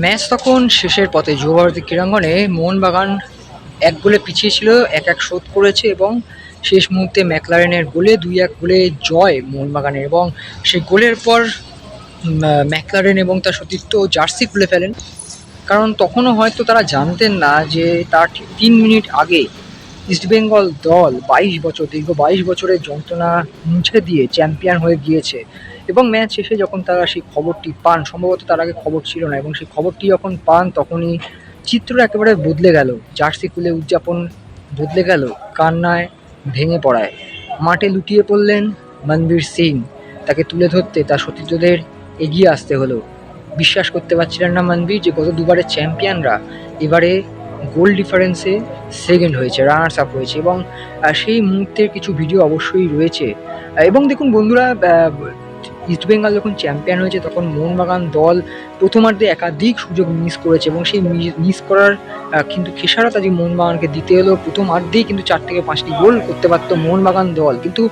Match তখন শেষের পথে যুব ভারতী ক্রীড়াঙ্গনে মোহনবাগান ১ গোলে পিছিয়ে ছিল, ১-১ শোধ করেছে এবং শেষ মুহূর্তে ম্যাকলারেনের গোলে ২-১ গোলে জয় মোহনবাগানের। এবং সেই গোলের পর ম্যাকলারেন এবং তার সতীর্থ জার্সি খুলে ফেলেন, কারণ তখনও হয়তো তারা জানতেন না যে তার ঠিক ৩ মিনিট আগে ইস্টবেঙ্গল দল দীর্ঘ ২২ বছরের যন্ত্রণা মুছে দিয়ে চ্যাম্পিয়ন হয়ে গিয়েছে। এবং ম্যাচ শেষে যখন তারা সেই খবরটি পান, সম্ভবত তার আগে খবর ছিল না, এবং সেই খবরটি যখন পান তখনই চিত্র একেবারে বদলে গেল। জার্সি খুলে উদযাপন বদলে গেল কান্নায় ভেঙে পড়ায়। মাঠে লুটিয়ে পড়লেন মনবীর সিং। তাকে তুলে ধরতে তার সতীর্থদের এগিয়ে আসতে হলো। বিশ্বাস করতে পারছিলেন না মনবীর যে গত দুবারের চ্যাম্পিয়নরা এবারে গোল ডিফারেন্সে সেকেন্ড হয়েছে, রানার্স আপ হয়েছে। এবং সেই মুহূর্তের কিছু ভিডিও অবশ্যই রয়েছে। এবং দেখুন বন্ধুরা, ইস্টবেঙ্গল যখন চ্যাম্পিয়ন হয়েছে তখন মোহনবাগান দল প্রথমার্ধে একাধিক সুযোগ মিস করেছে, এবং সেই মিস করার কিন্তু খেসারত আজকে মোহনবাগানকে দিতে হলো। প্রথমার্ধেই কিন্তু ৪ থেকে ৫টি গোল করতে পারত মোহনবাগান দল, কিন্তু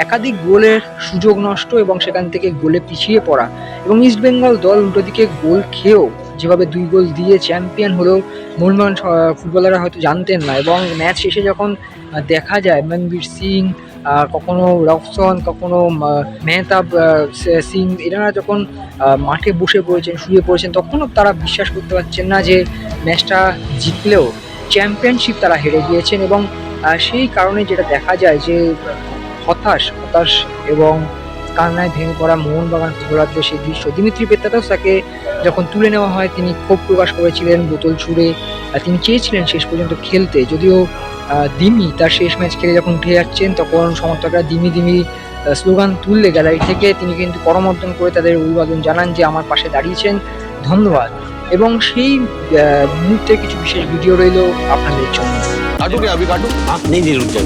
একাধিক গোলের সুযোগ নষ্ট এবং সেখান থেকে গোলে পিছিয়ে পড়া। এবং ইস্টবেঙ্গল দল উল্টো দিকে গোল খেয়েও যেভাবে ২ গোল দিয়ে চ্যাম্পিয়ন হলো, মোহনবাগান ফুটবলাররা হয়তো জানতেন না। এবং ম্যাচ শেষে যখন দেখা যায় মনবীর সিং, কখনো রফসন, কখনো মেহতাব সিং, এনারা যখন মাঠে বসে পড়েছেন, শুয়ে পড়েছেন, তখনও তারা বিশ্বাস করতে পারছেন না যে ম্যাচটা জিতলেও চ্যাম্পিয়নশিপ তারা হেরে গিয়েছেন। এবং সেই কারণে যেটা দেখা যায় যে হতাশ এবং কান্নায় ভেঙে পড়া মোহনবাগান ফুটবলারদের সেই দৃশ্য। দিমিত্রি পেত্রাতস তাকে যখন তুলে নেওয়া হয় তিনি ক্ষোভ প্রকাশ করেছিলেন বোতল ছুঁড়ে। তিনি চেয়েছিলেন শেষ পর্যন্ত খেলতে, যদিও দিমি তার শেষ ম্যাচ খেলে যখন উঠে যাচ্ছেন তখন সমর্থকরা দিমি দিমি স্লোগান তুললে গ্যালারি থেকে, তিনি কিন্তু করমর্দন করে তাদের অভিবাদন জানান যে আমার পাশে দাঁড়িয়েছেন, ধন্যবাদ। এবং সেই মুহূর্তের কিছু বিশেষ ভিডিও রইল আপনাদের জন্য। काटू क्या अभी काटू? आप नहीं नहीं रुक जाओ।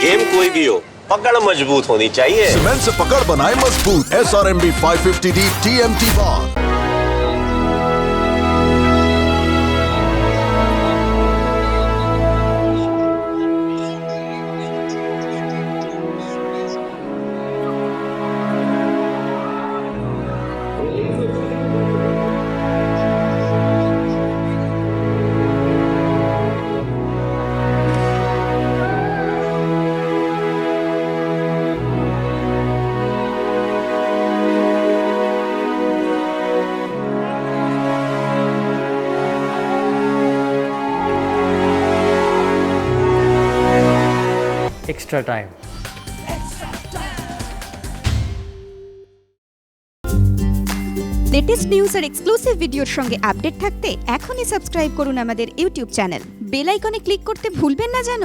गेम कोई भी हो, पकड़ मजबूत होनी चाहिए। सीमेंट से पकड़ बनाए मजबूत। SRMB 550D TMT बार। extra time. লেটেস্ট নিউজ আর এক্সক্লুসিভ ভিডিওর সঙ্গে আপডেট থাকতে এখনই সাবস্ক্রাইব করুন আমাদের ইউটিউব চ্যানেল। বেল আইকনে ক্লিক করতে ভুলবেন না যেন।